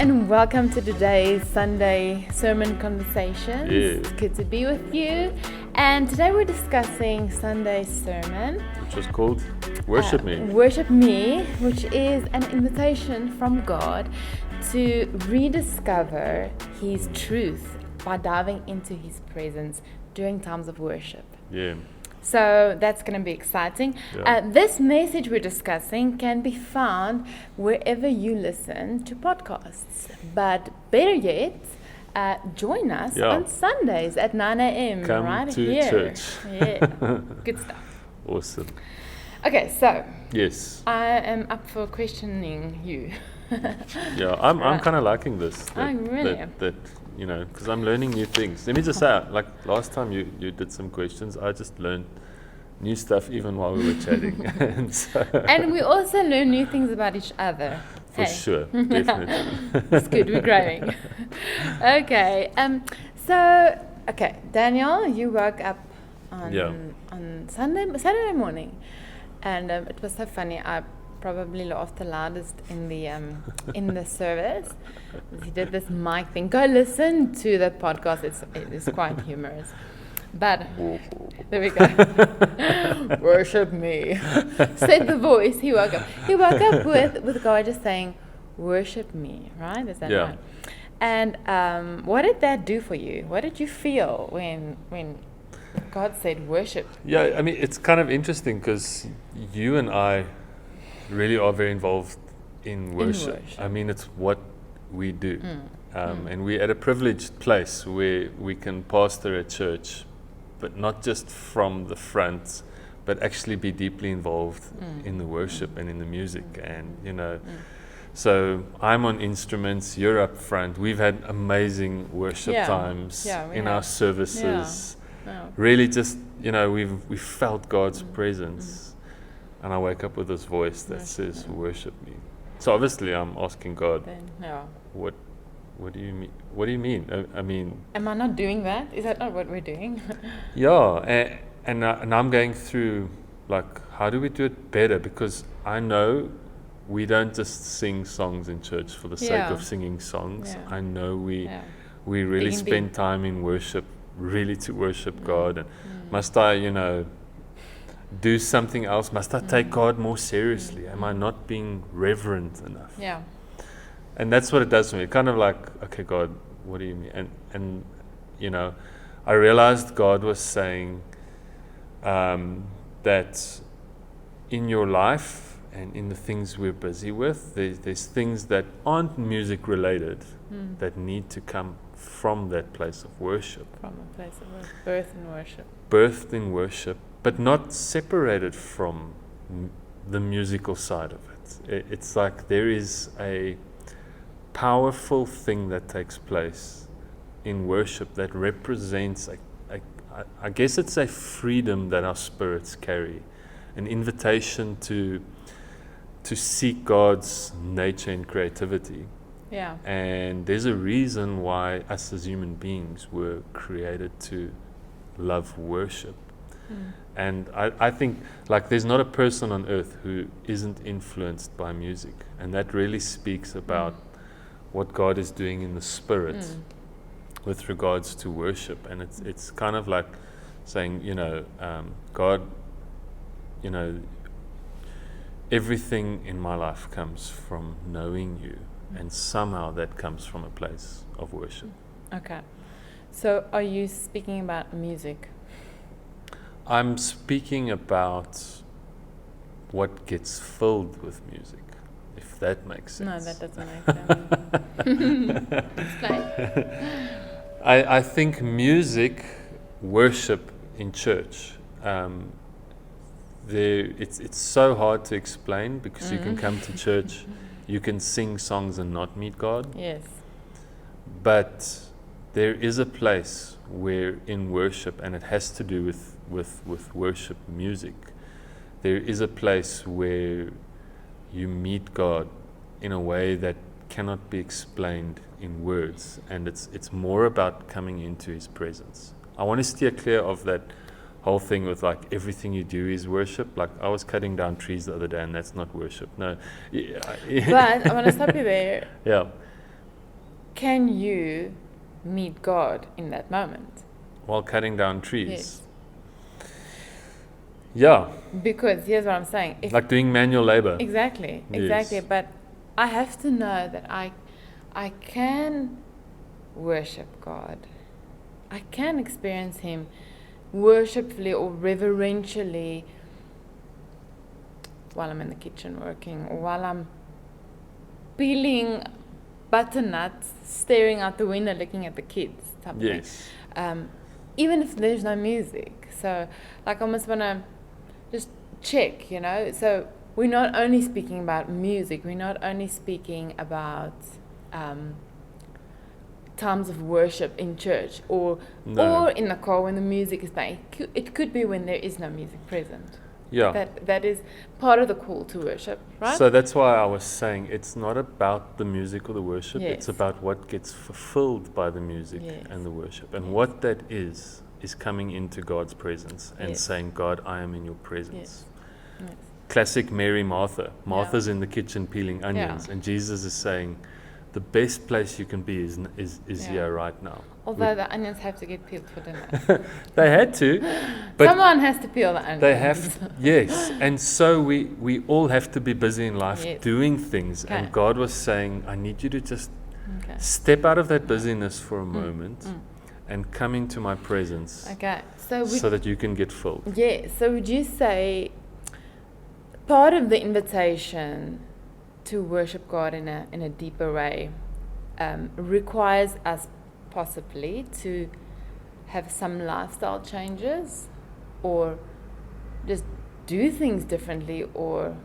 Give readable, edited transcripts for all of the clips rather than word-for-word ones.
and welcome to today's Sunday sermon conversations. It's good to be with you. And today we're discussing Sunday's sermon, which was called Worship Me. Worship Me, which is an invitation from God to rediscover His truth by diving into His presence during times of worship. Yeah. So that's going to be exciting. Yeah. This message we're discussing can be found wherever you listen to podcasts. But better yet, join us on Sundays at 9 a.m. Come right to here. church. Yeah, good stuff. Awesome. Okay, so Yes. I am up for questioning you. Yeah, I'm kind of liking this. Really? That you know, because I'm learning new things. Let me just say, like last time you did some questions, I just learned new stuff even while we were chatting. And we also learn new things about each other. For sure, definitely. It's good, we're growing. Okay, so Daniel, you woke up on Saturday morning, and it was so funny. I probably laughed the loudest in the service. He did this mic thing. Go listen to the podcast. It is quite humorous. But there we go. Worship me. Said the voice. He woke up. He woke up with God just saying, "Worship me." Right? Is that right? And what did that do for you? What did you feel when God said, "Worship"? Yeah, I mean, it's kind of interesting because you and I really are very involved in worship. I mean, it's what we do. And we're at a privileged place where we can pastor a church, but not just from the front, but actually be deeply involved in the worship and in the music. And, you know, so I'm on instruments, you're up front. We've had amazing worship times in our services. Really just, you know, we've felt God's presence. And I wake up with this voice that says, "Worship me." So obviously, I'm asking God, "What do you mean? What do you mean?" I mean, am I not doing that? Is that not what we're doing? And I'm going through like, how do we do it better? Because I know we don't just sing songs in church for the sake of singing songs. I know we really spend time in worship, really to worship God. And must I, you know, do something else? Must I take God more seriously? Am I not being reverent enough? Yeah. And that's what it does to me. Kind of like, okay, God, what do you mean? And you know, I realized God was saying that in your life and in the things we're busy with, there's things that aren't music related that need to come from that place of worship. From a place of worship. Birth in worship. Birthed in worship, but not separated from the musical side of it. It's like there is a powerful thing that takes place in worship that represents, I guess it's a freedom that our spirits carry, an invitation to seek God's nature and creativity. Yeah. And there's a reason why us as human beings were created to love worship. And I think like there's not a person on earth who isn't influenced by music, and that really speaks about what God is doing in the spirit with regards to worship. And it's kind of like saying, you know, God, you know, everything in my life comes from knowing you, and somehow that comes from a place of worship. Okay, so are you speaking about music? I'm speaking about what gets filled with music, if that makes sense. No, that doesn't make sense. Explain. I think music, worship in church, it's so hard to explain because you can come to church, you can sing songs and not meet God. Yes. But there is a place where in worship, and it has to do with worship music, there is a place where you meet God in a way that cannot be explained in words, and it's more about coming into His presence. I want to steer clear of that whole thing with like everything you do is worship. Like I was cutting down trees the other day, and that's not worship. No. But I want to stop you there. Yeah. can you meet God in that moment? While cutting down trees. Yes. Yeah. Because here's what I'm saying. Like doing manual labor. Exactly. Yes. But I have to know that I can worship God. I can experience Him worshipfully or reverentially while I'm in the kitchen working, or while I'm peeling butternuts, staring out the window, looking at the kids. Yes. Even if there's no music. So, like, I almost want to just check, you know. So, we're not only speaking about music, we're not only speaking about times of worship in church or in the car when the music is playing. It could be when there is no music present. Yeah. That is part of the call to worship, right? So that's why I was saying it's not about the music or the worship. Yes. It's about what gets fulfilled by the music and the worship. And what that is coming into God's presence and saying, God, I am in your presence. Yes. Classic Mary Martha. Martha's in the kitchen peeling onions, and Jesus is saying, the best place you can be is here right now. Although the onions have to get peeled for dinner. They had to. But someone has to peel the onions. They have, yes. And so we all have to be busy in life doing things. Okay. And God was saying, I need you to just step out of that busyness for a moment and come into my presence. Okay. So that you can get filled. Yeah. So would you say part of the invitation to worship God in a deeper way requires us possibly to have some lifestyle changes, or just do things differently, or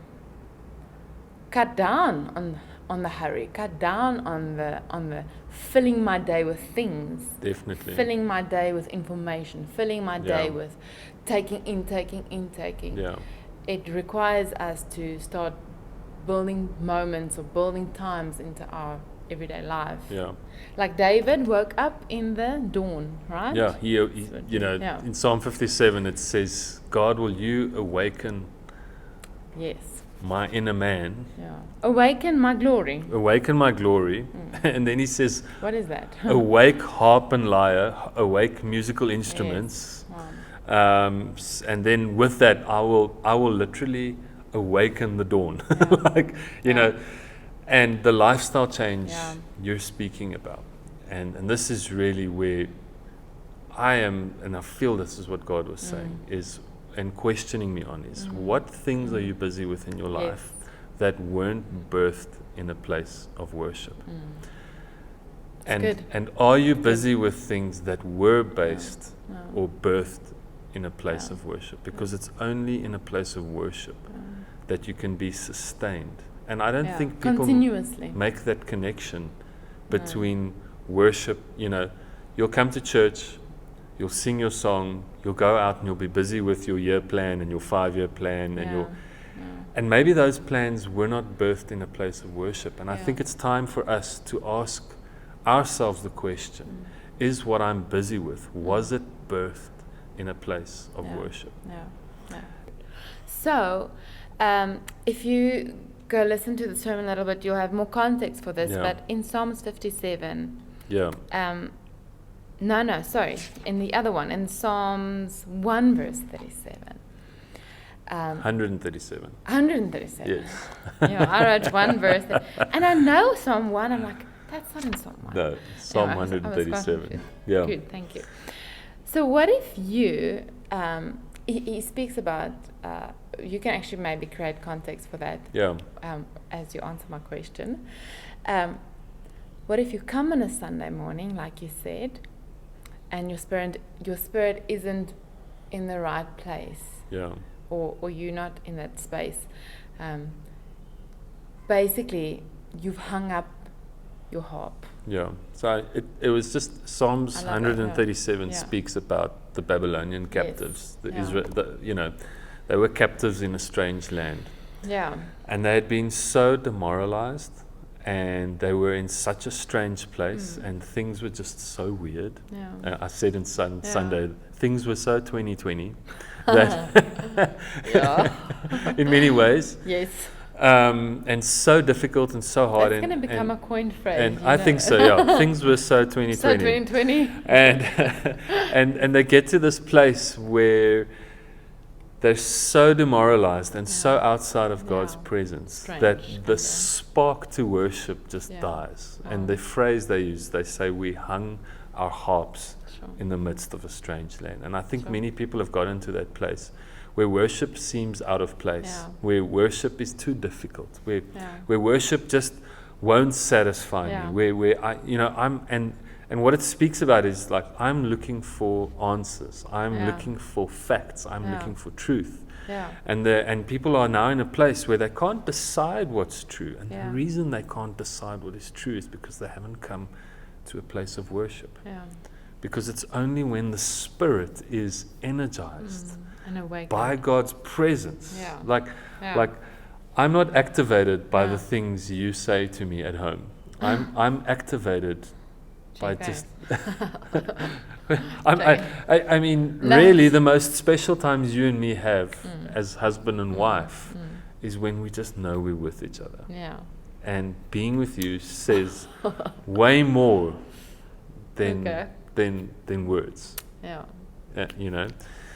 cut down on the hurry, cut down on the filling my day with things. Definitely. Filling my day with information, filling my day with taking in. Yeah. It requires us to start building moments or building times into our everyday life. Yeah. Like David woke up in the dawn, right? Yeah. He you know, in Psalm 57 it says, God, will you awaken my inner man? Yeah. Awaken my glory. Awaken my glory. And then he says, what is that? Awake harp and lyre, awake musical instruments. Yes. And then with that I will literally awaken the dawn. Like, you know, and the lifestyle change you're speaking about. And this is really where I am, and I feel this is what God was saying, is, and questioning me on, is what things are you busy with in your life that weren't birthed in a place of worship? And are you busy with things that were based or birthed in a place of worship? Because it's only in a place of worship that you can be sustained. And I don't think people make that connection between worship. You know, you'll come to church, you'll sing your song, you'll go out and you'll be busy with your year plan and your 5-year plan and and maybe those plans were not birthed in a place of worship. And I think it's time for us to ask ourselves the question, is what I'm busy with, was it birthed in a place of worship? So, if you go listen to the sermon a little bit, you'll have more context for this. But in Psalms 57, in the other one, in Psalms 1 verse 37. 137. 137. Yes. I wrote one verse, and I know Psalm 1. I'm like, that's not in Psalm 1. No, Psalm 137. Yeah. Good, thank you. So what if you, he speaks about, you can actually maybe create context for that as you answer my question. What if you come on a Sunday morning, like you said, and your spirit isn't in the right place? Yeah. Or you're not in that space. Basically, you've hung up your harp. Yeah. So it was just Psalms 137 speaks about the Babylonian captives. They were captives in a strange land. Yeah. And they had been so demoralized, and they were in such a strange place, and things were just so weird. Yeah. I said in Sunday, things were so 2020 that in many ways. Yes. and so difficult and so hard. That's going to become a coin phrase. And I think so, yeah. Things were so 2020. So 2020. And they get to this place where they're so demoralized and so outside of God's presence that the spark to worship just dies. And the phrase they use, they say, we hung our harps in the midst of a strange land. And I think many people have gotten to that place where worship seems out of place, where worship is too difficult, where worship just won't satisfy me, where I, and what it speaks about is like, I'm looking for answers, I'm looking for facts, I'm looking for truth. And people are now in a place where they can't decide what's true. And the reason they can't decide what is true is because they haven't come to a place of worship. Because it's only when the Spirit is energized by God's presence. Like I'm not activated by the things you say to me at home. I'm activated by just I mean, really the most special times you and me have as husband and wife is when we just know we're with each other. And being with you says way more than words.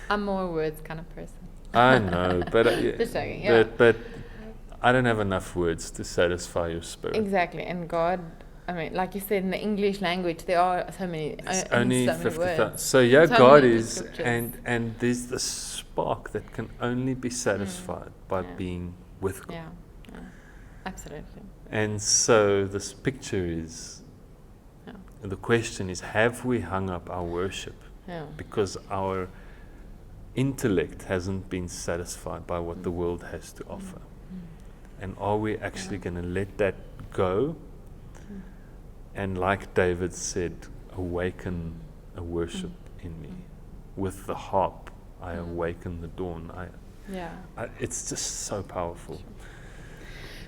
I'm more a words kind of person. I know, but Just joking, but I don't have enough words to satisfy your spirit. Exactly, and God, I mean, like you said, in the English language, there are so many. It's only so many 50,000. words. So So God many is, scriptures. and there's this spark that can only be satisfied by being with God. Absolutely. And so this picture is. The question is, have we hung up our worship because our intellect hasn't been satisfied by what the world has to offer? And are we actually going to let that go? And like David said, awaken a worship in me. With the harp, I awaken the dawn. It's just so powerful.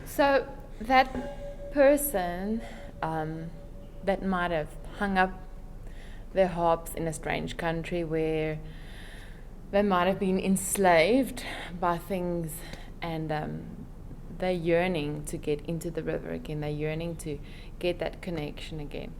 So that person that might have hung up their harps in a strange country where they might have been enslaved by things, and they're yearning to get into the river again. They're yearning to get that connection again.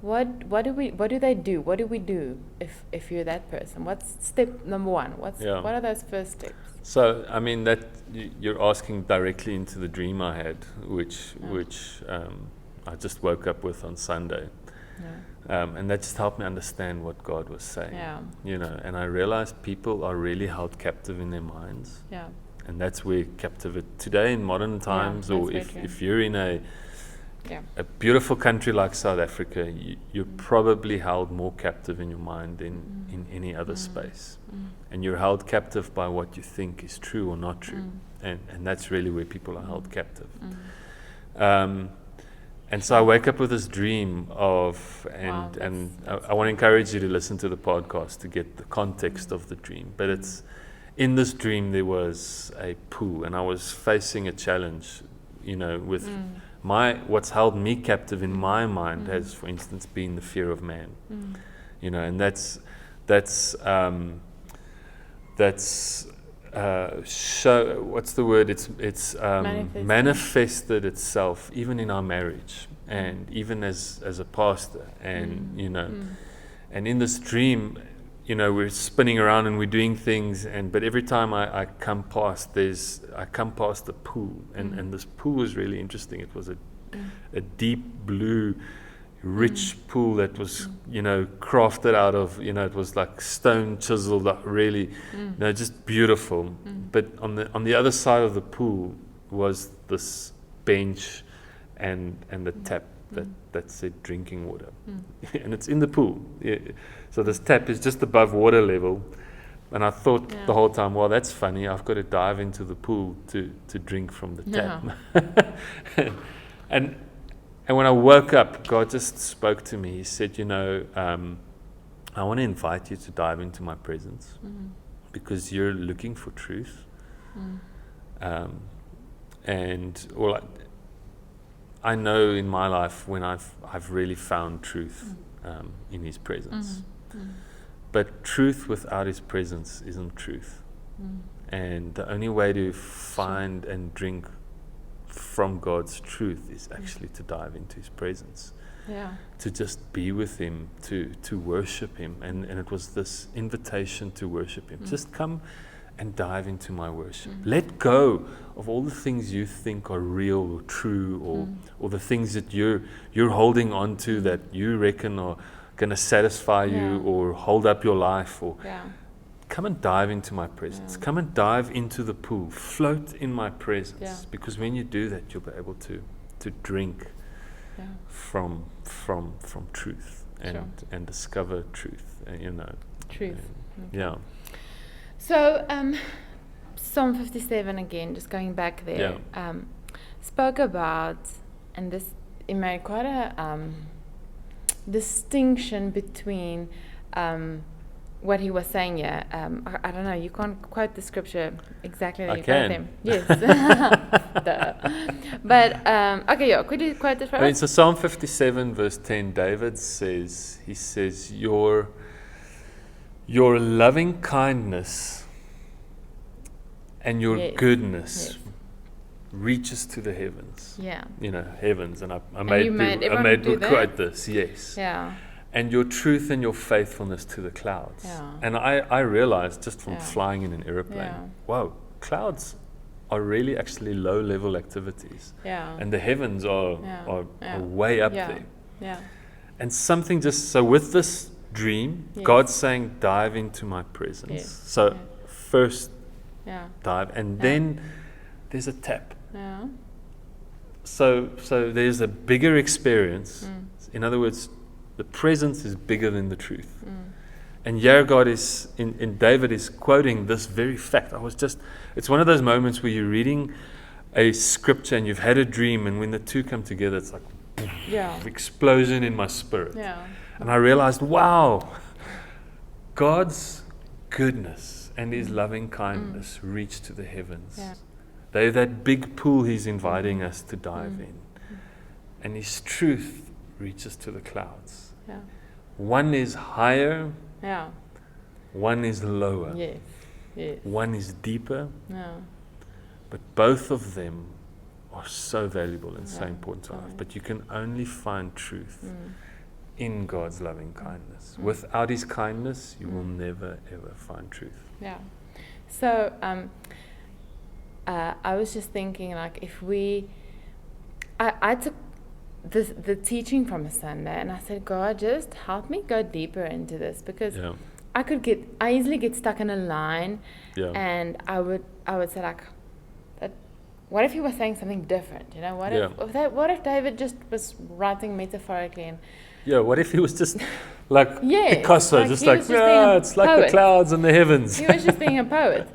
What do they do? What do we do if you're that person? What's step number one? What are those first steps? So I mean that you're asking directly into the dream I had, which I just woke up with on Sunday. And that just helped me understand what God was saying. And I realized people are really held captive in their minds. And that's where captivity today in modern times, or if you're in a beautiful country like South Africa, you're probably held more captive in your mind than in any other space. And you're held captive by what you think is true or not true. And that's really where people are held captive. And so I wake up with this dream of, and I want to encourage you to listen to the podcast to get the context of the dream. But it's, in this dream there was a pool, and I was facing a challenge, with what's held me captive in my mind has, for instance, been the fear of man. And that's what's the word? It's manifested itself even in our marriage, and even as a pastor, and and in this dream, we're spinning around and we're doing things, but every time I come past the pool, and this pool was really interesting. It was a deep blue, rich pool that was crafted out of, it was like stone chiseled up, really, just beautiful. But on the other side of the pool was this bench and a tap that said drinking water. And it's in the pool. So this tap is just above water level, and I thought the whole time, well, that's funny, I've got to dive into the pool to drink from the tap. And when I woke up, God just spoke to me. He said, I want to invite you to dive into my presence, because you're looking for truth. And I know in my life when I've really found truth in His presence. But truth without His presence isn't truth. And the only way to find and drink from God's truth is actually to dive into His presence. Yeah. To just be with Him, to worship Him. And it was this invitation to worship Him. Just come and dive into my worship. Let go of all the things you think are real or true, or the things that you're holding on to that you reckon are going to satisfy you or hold up your life. Or come and dive into my presence. Come and dive into the pool. Float in my presence. Because when you do that, you'll be able to drink from truth and discover truth. Truth. Yeah. So Psalm 57 again, just going back there, spoke about, and this it made quite a distinction between what he was saying here. I don't know, you can't quote the scripture exactly that you quote them. Yes. But, okay, could you quote it for us? So Psalm 57 verse 10, David says, he says, your loving kindness and your goodness reaches to the heavens. Yeah. Heavens. And I made people quote this, yes. Yeah. And your truth and your faithfulness to the clouds. Yeah. And I realized just from flying in an airplane, wow, clouds are really actually low-level activities. Yeah. And the heavens are way up there. Yeah. And something so with this dream, God's saying, dive into my presence. Yes. So first dive, and then there's a tap. Yeah. So there's a bigger experience. In other words, the presence is bigger than the truth. And here God is, in David is quoting this very fact. It's one of those moments where you're reading a scripture and you've had a dream, and when the two come together, it's like explosion in my spirit. Yeah. And I realized, wow, God's goodness and His loving kindness reach to the heavens. Yeah. They're that big pool He's inviting us to dive in. And His truth reaches to the clouds. Yeah. One is higher. Yeah. One is lower. Yes. Yes. One is deeper. Yeah. But both of them are so valuable and so important to life. But you can only find truth in God's loving kindness. Without His kindness, you will never ever find truth. Yeah. So I was just thinking, like, if I took the teaching from a Sunday, and I said, God, just help me go deeper into this, because I easily get stuck in a line, and I would say, like, what if he was saying something different? What if David just was writing metaphorically, and what if he was just like Picasso, like just it's like poet. the clouds and the heavens. He was just being a poet,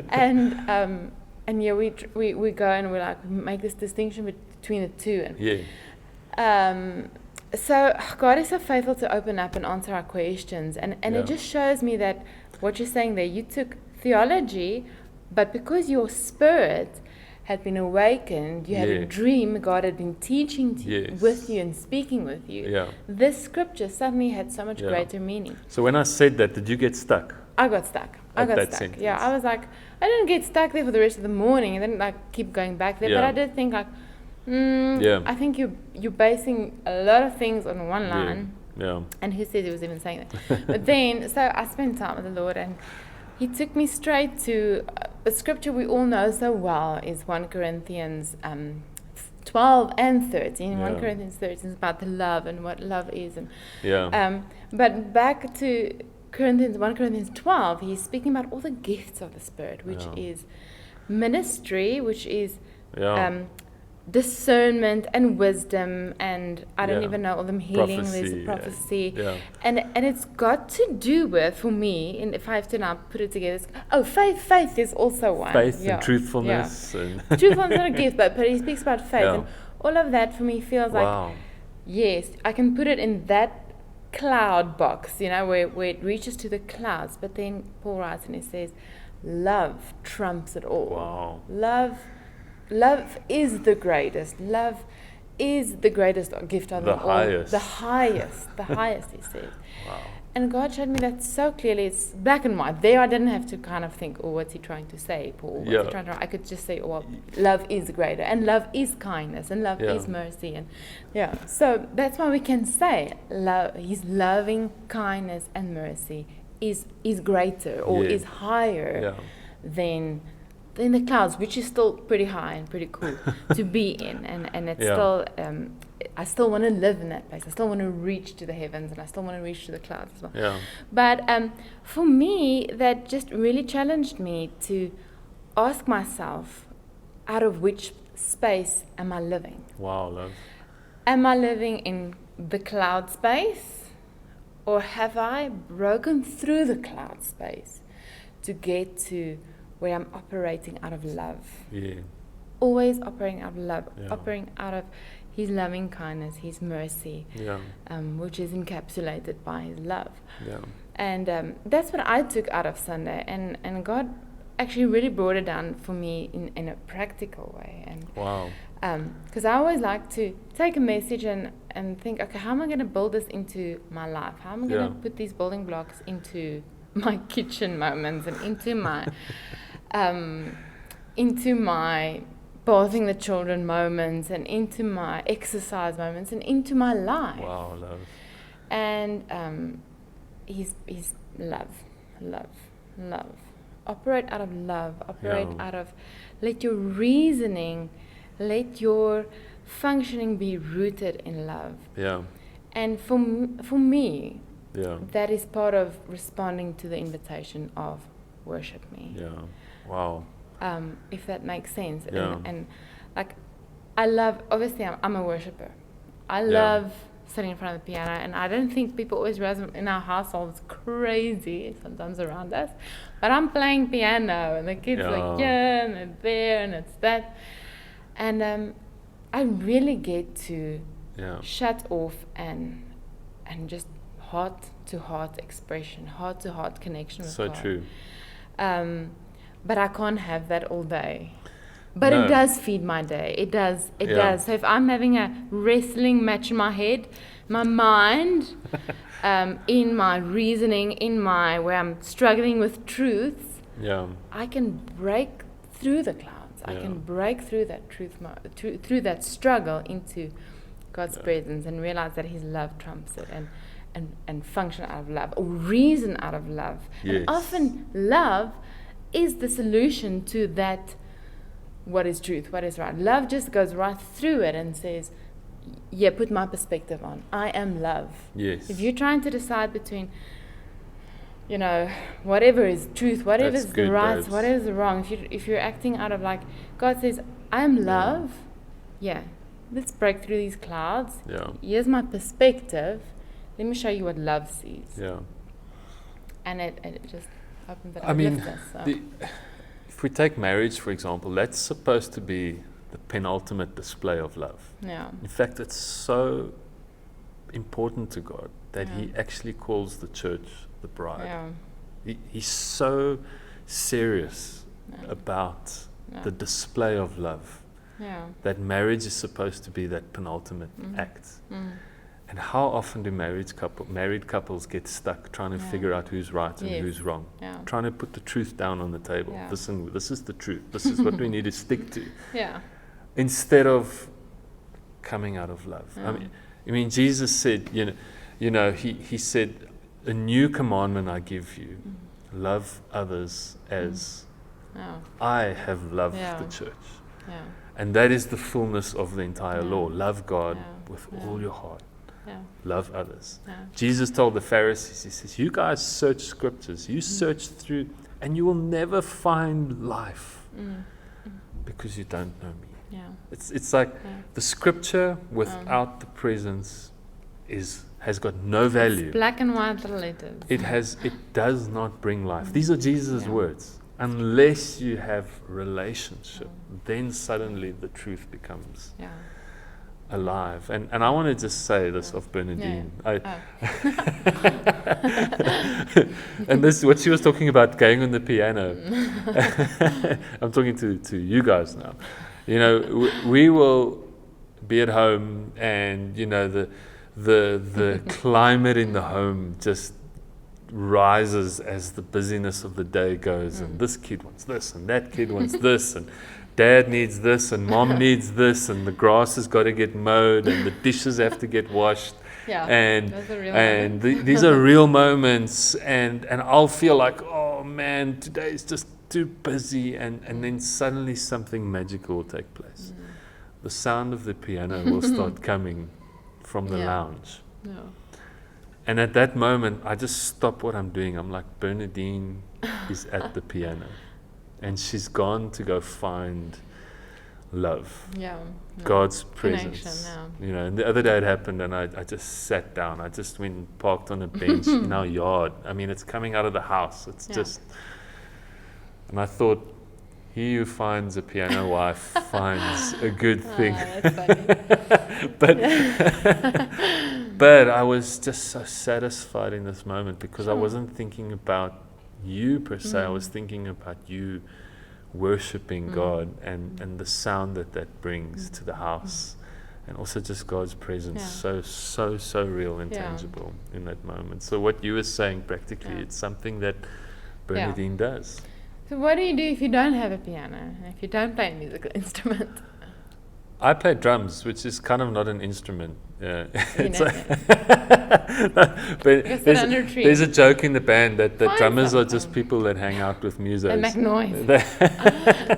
and we go and we like make this distinction between the two, and so God is so faithful to open up and answer our questions, and it just shows me that what you're saying there, you took theology, but because your spirit had been awakened, you had a dream, God had been teaching with you and speaking with you. This scripture suddenly had so much greater meaning. So when I said that, did you get stuck? I got stuck. Sentence. Yeah, I was like, I didn't get stuck there for the rest of the morning, and then like keep going back there. But I did think like, I think you're basing a lot of things on one line. Yeah. And who said he was even saying that? But then, so I spent time with the Lord, and He took me straight to a scripture we all know so well, is 1 Corinthians 12 and 13. 1 Corinthians 13 is about the love and what love is. And but back to 1 Corinthians 12, he's speaking about all the gifts of the Spirit, which is ministry, which is discernment and wisdom, and I don't even know all them healing. There's prophecy, and it's got to do with, for me, and if I have to now put it together, faith is also one. Faith and truthfulness. And truthfulness is not a gift, but he speaks about faith, and all of that for me feels like, yes, I can put it in that cloud box, where it reaches to the clouds. But then Paul writes and he says, love trumps it all. Wow. Love is the greatest. Love is the greatest gift of them all. The highest, he says. Wow. And God showed me that so clearly. It's black and white. There I didn't have to kind of think, oh, what's he trying to say, Paul? What's he trying to... I could just say, oh, well, love is greater, and love is kindness, and love is mercy. And so that's why we can say his loving kindness and mercy is greater or is higher than the clouds, which is still pretty high and pretty cool to be in. And it's still... I still want to live in that place. I still want to reach to the heavens, and I still want to reach to the clouds as well. Yeah. But for me, that just really challenged me to ask myself, out of which space am I living? Wow, love. Am I living in the cloud space, or have I broken through the cloud space to get to where I'm operating out of love? Yeah. Always operating out of love, operating out of his loving kindness, his mercy, which is encapsulated by his love. Yeah. And that's what I took out of Sunday. And God actually really brought it down for me in a practical way. And wow. Because I always like to take a message and think, okay, how am I going to build this into my life? How am I going to put these building blocks into my kitchen moments and into my bathing the children moments, and into my exercise moments, and into my life. Wow, love. And he's love. Operate out of love. Operate out of, let your reasoning, let your functioning be rooted in love. Yeah. And for me, that is part of responding to the invitation of worship me. Yeah. Wow. If that makes sense. Yeah. And like, I love, obviously I'm a worshiper. I love sitting in front of the piano, and I don't think people always realize in our household it's crazy sometimes around us, but I'm playing piano and the kids are like, and it's there and it's that. And I really get to shut off and just heart-to-heart expression, heart-to-heart connection with God. So true. But I can't have that all day. But it does feed my day. It does. It does. So if I'm having a wrestling match in my head, my mind, in my reasoning, where I'm struggling with truths, I can break through the clouds. I can break through that through that struggle into God's presence, and realize that his love trumps it, and function out of love, or reason out of love. Yes. And often love is the solution to that, what is truth, what is right. Love just goes right through it and says, put my perspective on. I am love. Yes. If you're trying to decide between, whatever is truth, whatever is right, babes. Whatever is wrong, if you're acting out of, like, God says, I am love, let's break through these clouds. Here's my perspective. Let me show you what love sees. And it just... if we take marriage, for example, that's supposed to be the penultimate display of love. In fact, it's so important to God that he actually calls the church the bride. He's so serious about the display of love, that marriage is supposed to be that penultimate act. And how often do married couples get stuck trying to figure out who's right and who's wrong? Trying to put the truth down on the table. Listen, this is the truth. This is what we need to stick to. Instead of coming out of love. I mean, Jesus said, he said, a new commandment I give you, love others as I have loved the church. And that is the fullness of the entire law. Love God with all your heart. Love others. Jesus told the Pharisees, he says, you guys search scriptures, you search through, and you will never find life because you don't know me. It's like the scripture without the presence has got no value. It's black and white little letters. It does not bring life. These are Jesus' words. Unless you have relationship, then suddenly the truth becomes alive. And I want to just say this of Bernadien. And this, what she was talking about, going on the piano. I'm talking to you guys now. We will be at home, and the climate in the home just rises as the busyness of the day goes, and this kid wants this, and that kid wants this, and dad needs this, and mom needs this, and the grass has got to get mowed, and the dishes have to get washed. Yeah, and these are real moments, and I'll feel like, oh man, today is just too busy, and then suddenly something magical will take place. The sound of the piano will start coming from the lounge. Yeah. And at that moment, I just stop what I'm doing. I'm like, Bernadine is at the piano, and she's gone to go find love, God's presence. You know, and the other day it happened, and I just sat down. I just went and parked on a bench in our yard. I mean, it's coming out of the house. It's just, and I thought, he who finds a piano wife finds a good thing. That's funny. But I was just so satisfied in this moment, because I wasn't thinking about you per se. I was thinking about you worshiping God, and the sound that brings to the house, and also just God's presence, so real and tangible in that moment. So what you were saying, practically, it's something that Bernadine does. So what do you do if you don't have a piano, if you don't play a musical instrument? I play drums, which is kind of not an instrument. But there's a joke in the band that the drummers are just people that hang out with musos. They make noise.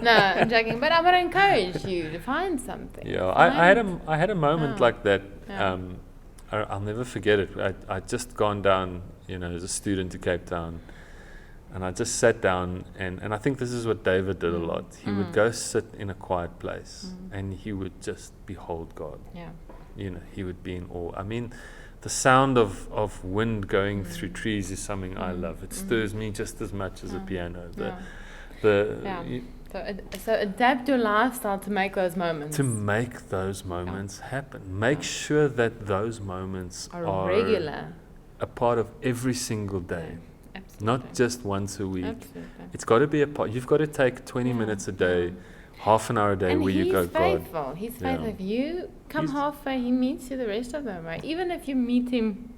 No, I'm joking. But I would encourage you to find something. Yeah, I had a moment like that. I'll never forget it. I'd just gone down, as a student to Cape Town. And I just sat down, and I think this is what David did a lot. He would go sit in a quiet place, and he would just behold God. Yeah. He would be in awe. I mean, the sound of wind going through trees is something I love. It stirs me just as much as a piano. So adapt your lifestyle to make those moments. To make those moments happen. Make sure that those moments are regular. A part of every single day. Absolutely. Not just once a week. Absolutely. It's got to be a part. You've got to take 20 minutes a day, half an hour a day, and where you go, faithful. God. He's faithful. If you come halfway, he meets you the rest of the way. Even if you meet him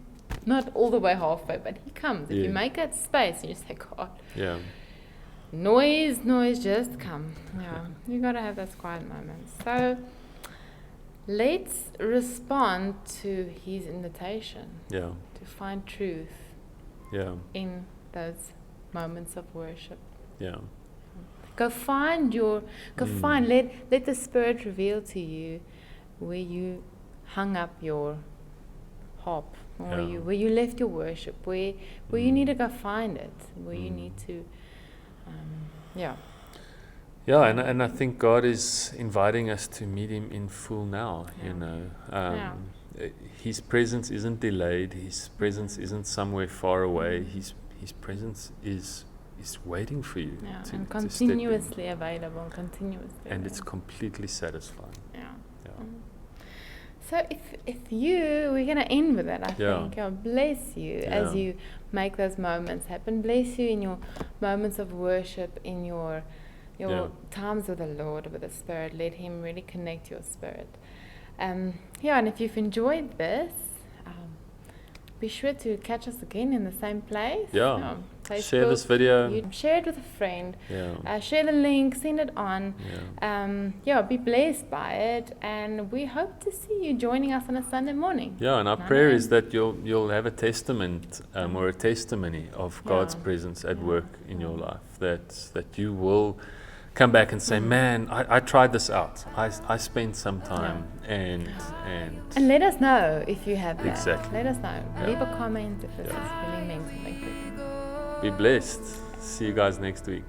not all the way halfway, but he comes. If you make that space and you say, God, noise, just come. Yeah, you got to have those quiet moments. So let's respond to his invitation to find truth in those moments of worship. Go find let the Spirit reveal to you where you hung up your harp, or where you left your worship, where you need to go find it, where you need to and I think God is inviting us to meet him in full now. His presence isn't delayed. His presence isn't somewhere far away. His presence is waiting for you and continuously available, and it's completely satisfying. So if we're going to end with that, I think. God bless you as you make those moments happen. Bless you in your moments of worship, in your times with the Lord, with the Spirit. Let him really connect your spirit. And if you've enjoyed this, be sure to catch us again in the same place. Facebook, share this video. Share it with a friend. Share the link. Send it on. Be blessed by it, and we hope to see you joining us on a Sunday morning. And our prayer is that you'll have a testament or a testimony of God's presence at work in your life. That you will come back and say, man, I tried this out. I spent some time and let us know if you have that. Exactly. Let us know. Leave a comment if this has really meant something for you. Be blessed. See you guys next week.